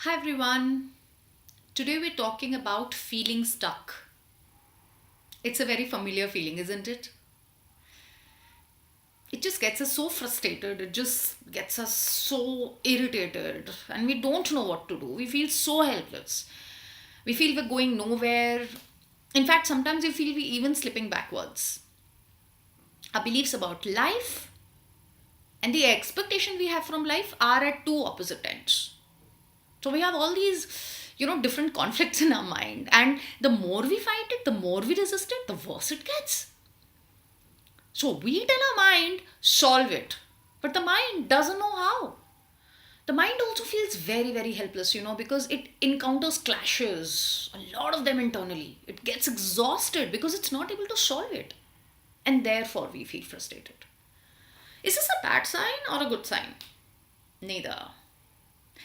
Hi everyone. Today we're talking about feeling stuck. It's a very familiar feeling, isn't it? It just gets us so frustrated, it just gets us so irritated, and we don't know what to do. We feel so helpless. We feel we're going nowhere. In fact, sometimes we feel we're even slipping backwards. Our beliefs about life and the expectation we have from life are at two opposite ends. So we have all these, different conflicts in our mind. And the more we fight it, the more we resist it, the worse it gets. So we tell our mind, solve it. But the mind doesn't know how. The mind also feels very, very helpless, because it encounters clashes, a lot of them internally. It gets exhausted because it's not able to solve it. And therefore we feel frustrated. Is this a bad sign or a good sign? Neither.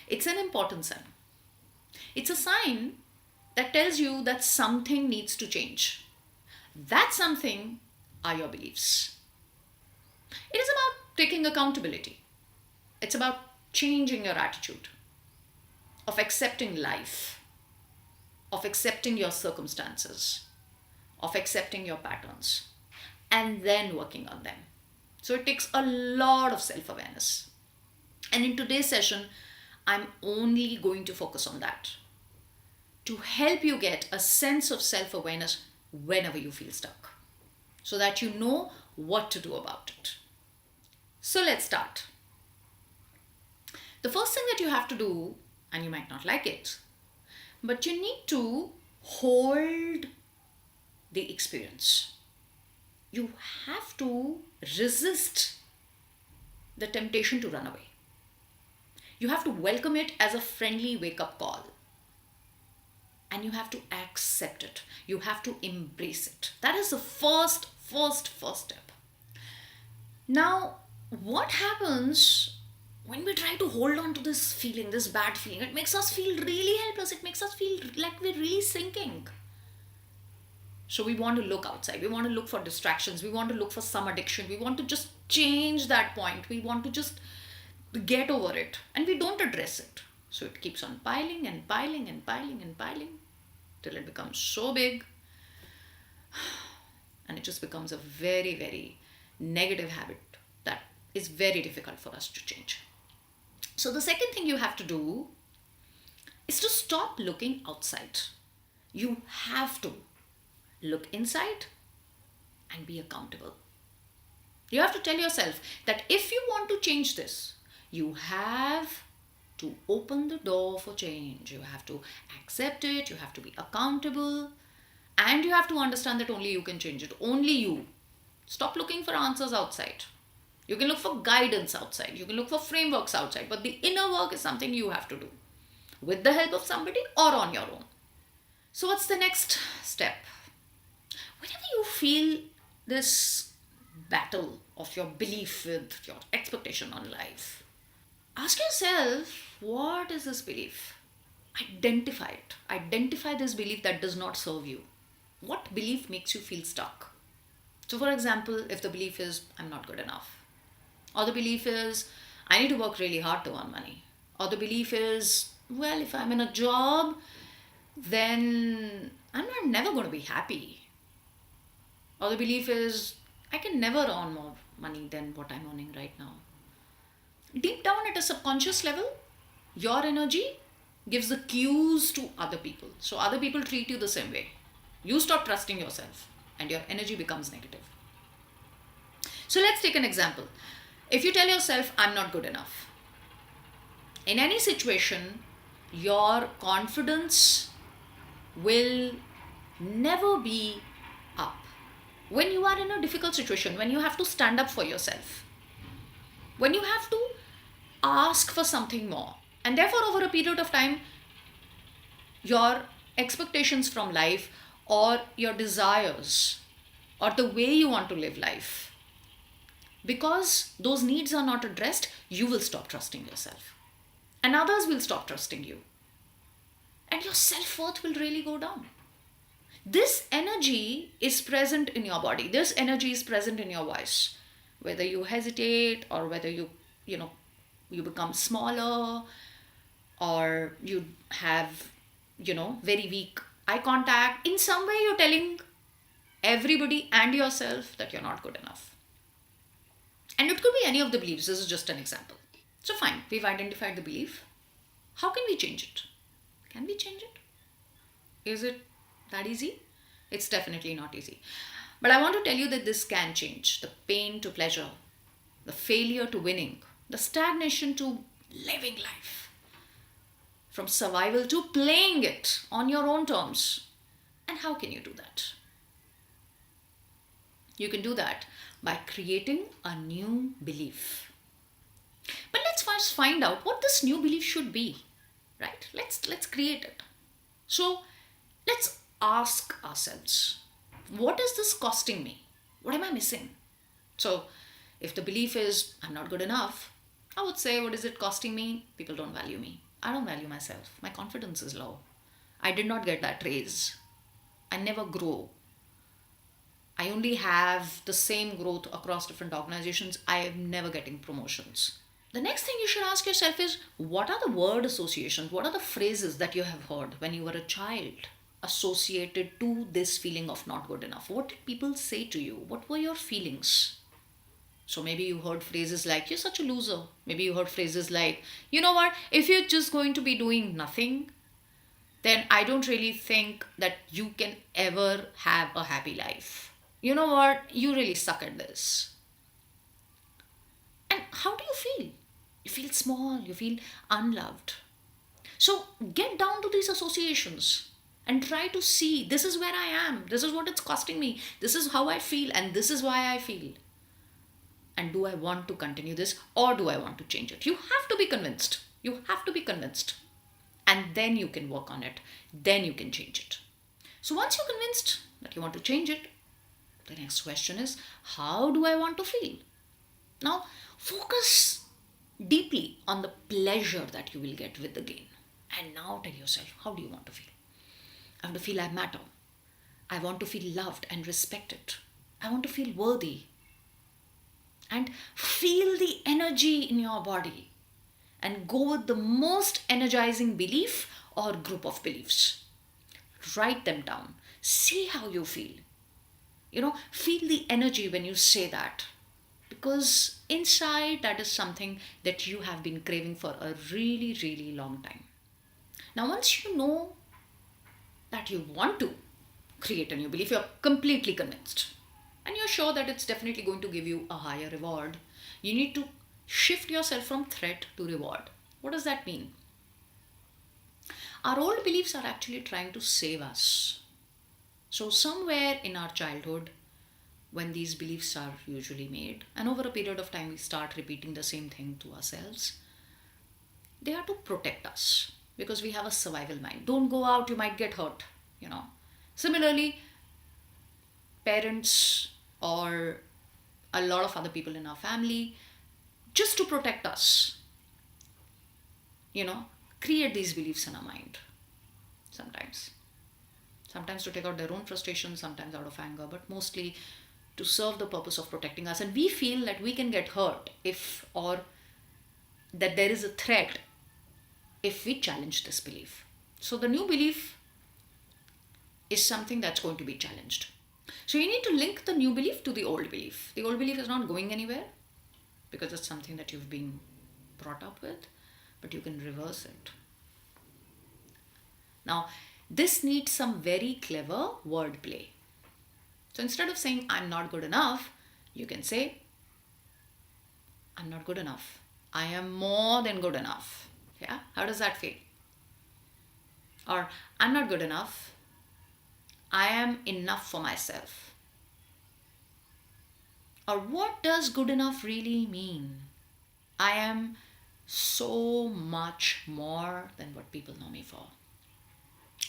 It's an important sign. It's a sign that tells you that something needs to change. That something are your beliefs. It is about taking accountability. It's about changing your attitude, of accepting life, of accepting your circumstances, of accepting your patterns, and then working on them. So it takes a lot of self awareness. And in today's session, I'm only going to focus on that to help you get a sense of self awareness whenever you feel stuck so that you know what to do about it. So let's start. The first thing that you have to do, and you might not like it, but you need to hold the experience. You have to resist the temptation to run away. You have to welcome it as a friendly wake up call. And you have to accept it. You have to embrace it. That is the first step. Now, what happens when we try to hold on to this feeling, this bad feeling? It makes us feel really helpless. It makes us feel like we're really sinking. So we want to look outside. We want to look for distractions. We want to look for some addiction. We want to just change that point. We want to just get over it, and we don't address it. So it keeps on piling and piling and piling and piling till it becomes so big, and it just becomes a very, very negative habit that is very difficult for us to change. So the second thing you have to do is to stop looking outside. You have to look inside and be accountable. You have to tell yourself that if you want to change this, you have to open the door for change. You have to accept it. You have to be accountable. And you have to understand that only you can change it. Only you. Stop looking for answers outside. You can look for guidance outside. You can look for frameworks outside. But the inner work is something you have to do with the help of somebody or on your own. So what's the next step? Whenever you feel this battle of your belief with your expectation on life, ask yourself, what is this belief? Identify it. Identify this belief that does not serve you. What belief makes you feel stuck? So, for example, if the belief is, I'm not good enough, or the belief is, I need to work really hard to earn money, or the belief is, well, if I'm in a job, then I'm not never going to be happy, or the belief is, I can never earn more money than what I'm earning right now. Deep down at a subconscious level, your energy gives the cues to other people. So other people treat you the same way. You stop trusting yourself and your energy becomes negative. So let's take an example. If you tell yourself, I'm not good enough, in any situation, your confidence will never be up. When you are in a difficult situation, when you have to stand up for yourself, when you have to ask for something more, and therefore over a period of time, your expectations from life or your desires or the way you want to live life, because those needs are not addressed, you will stop trusting yourself and others will stop trusting you, and your self-worth will really go down. This energy is present in your body. This energy is present in your voice. Whether you hesitate or whether you become smaller, or you have, very weak eye contact. In some way, you're telling everybody and yourself that you're not good enough. And it could be any of the beliefs. This is just an example. So, fine, we've identified the belief. How can we change it? Can we change it? Is it that easy? It's definitely not easy. But I want to tell you that this can change. The pain to pleasure, the failure to winning, the stagnation to living life, from survival to playing it on your own terms. And how can you do that? You can do that by creating a new belief. But let's first find out what this new belief should be, right? Let's create it. So let's ask ourselves, what is this costing me? What am I missing? So if the belief is I'm not good enough, I would say, what is it costing me? People don't value me. I don't value myself. My confidence is low. I did not get that raise. I never grow. I only have the same growth across different organizations. I am never getting promotions. The next thing you should ask yourself is, what are the word associations? What are the phrases that you have heard when you were a child associated to this feeling of not good enough? What did people say to you? What were your feelings? So maybe you heard phrases like, you're such a loser. Maybe you heard phrases like, you know what, if you're just going to be doing nothing, then I don't really think that you can ever have a happy life. You know what, you really suck at this. And how do you feel? You feel small, you feel unloved. So get down to these associations and try to see, this is where I am, this is what it's costing me, this is how I feel, and this is why I feel. And do I want to continue this, or do I want to change it? You have to be convinced. You have to be convinced. And then you can work on it. Then you can change it. So once you're convinced that you want to change it, the next question is, how do I want to feel? Now, focus deeply on the pleasure that you will get with the gain. And now tell yourself, how do you want to feel? I want to feel I matter. I want to feel loved and respected. I want to feel worthy. And feel the energy in your body. And go with the most energizing belief or group of beliefs. Write them down. See how you feel. Feel the energy when you say that. Because inside, that is something that you have been craving for a really, really long time. Now, once you know that you want to create a new belief, you're completely convinced, and you're sure that it's definitely going to give you a higher reward, you need to shift yourself from threat to reward. What does that mean? Our old beliefs are actually trying to save us. So somewhere in our childhood, when these beliefs are usually made, and over a period of time we start repeating the same thing to ourselves, they are to protect us because we have a survival mind. Don't go out, you might get hurt, Similarly, parents or a lot of other people in our family, just to protect us, create these beliefs in our mind sometimes. Sometimes to take out their own frustration, sometimes out of anger, but mostly to serve the purpose of protecting us. And we feel that we can get hurt or that there is a threat if we challenge this belief. So the new belief is something that's going to be challenged. So you need to link the new belief to the old belief. The old belief is not going anywhere because it's something that you've been brought up with, but you can reverse it. Now, this needs some very clever wordplay. So instead of saying, I'm not good enough, you can say, I'm not good enough. I am more than good enough. Yeah? How does that feel? Or, I'm not good enough. I am enough for myself. Or, what does good enough really mean? I am so much more than what people know me for.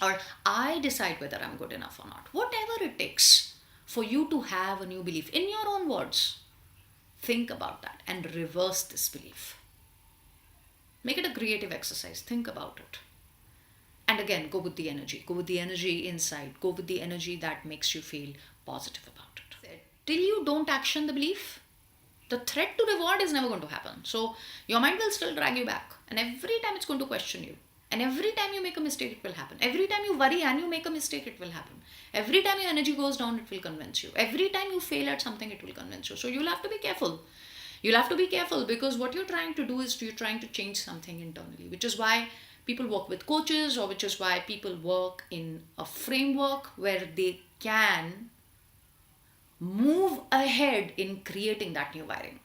Or, I decide whether I'm good enough or not. Whatever it takes for you to have a new belief in your own words, think about that and reverse this belief. Make it a creative exercise. Think about it. And again, go with the energy. Go with the energy inside. Go with the energy that makes you feel positive about it. Till you don't action the belief, The threat to reward is never going to happen. So your mind will still drag you back. And every time it's going to question you. And every time you make a mistake, it will happen. Every time you worry and you make a mistake, it will happen. Every time your energy goes down, it will convince you. Every time you fail at something, it will convince you. So you'll have to be careful. You'll have to be careful, because what you're trying to do is you're trying to change something internally, which is why people work with coaches, or which is why people work in a framework where they can move ahead in creating that new wiring.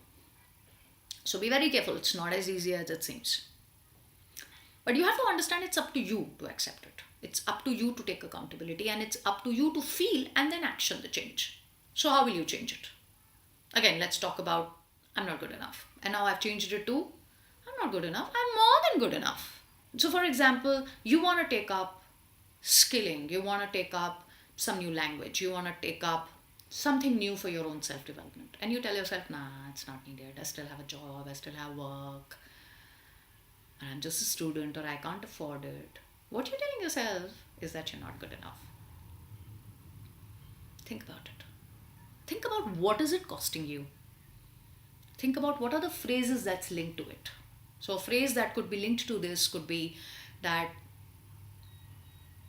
So be very careful. It's not as easy as it seems. But you have to understand it's up to you to accept it. It's up to you to take accountability, and it's up to you to feel and then action the change. So how will you change it? Again, let's talk about I'm not good enough. And now I've changed it to I'm not good enough. I'm more than good enough. So for example, you want to take up skilling. You want to take up some new language. You want to take up something new for your own self-development. And you tell yourself, nah, it's not needed. I still have a job. I still have work. And I'm just a student, or I can't afford it. What you're telling yourself is that you're not good enough. Think about it. Think about what is it costing you. Think about what are the phrases that's linked to it. So a phrase that could be linked to this could be that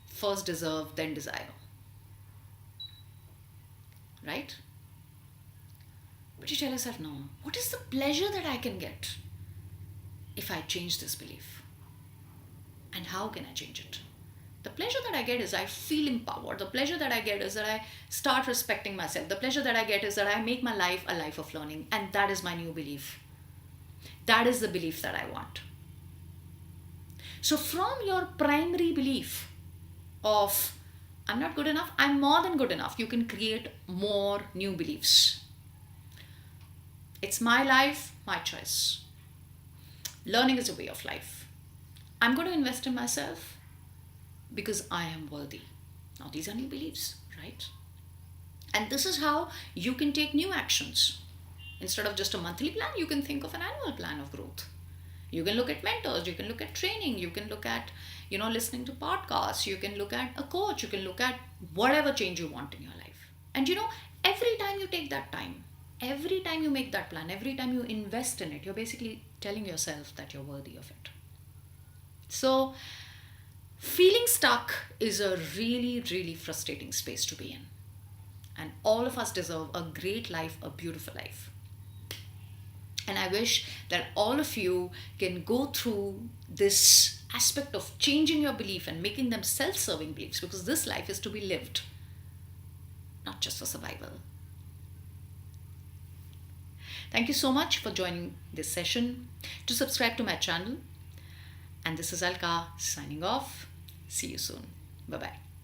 first deserve, then desire. Right? But you tell yourself, no, what is the pleasure that I can get if I change this belief? And how can I change it? The pleasure that I get is I feel empowered. The pleasure that I get is that I start respecting myself. The pleasure that I get is that I make my life a life of learning. And that is my new belief. That is the belief that I want. So from your primary belief of I'm not good enough, I'm more than good enough, you can create more new beliefs. It's my life, my choice. Learning is a way of life. I'm going to invest in myself because I am worthy. Now these are new beliefs, right? And this is how you can take new actions. Instead of just a monthly plan, you can think of an annual plan of growth. You can look at mentors, you can look at training, you can look at, listening to podcasts, you can look at a coach, you can look at whatever change you want in your life. And every time you take that time, every time you make that plan, every time you invest in it, you're basically telling yourself that you're worthy of it. So feeling stuck is a really, really frustrating space to be in. And all of us deserve a great life, a beautiful life. And I wish that all of you can go through this aspect of changing your belief and making them self-serving beliefs, because this life is to be lived, not just for survival. Thank you so much for joining this session. To subscribe to my channel. And this is Alka signing off. See you soon. Bye-bye.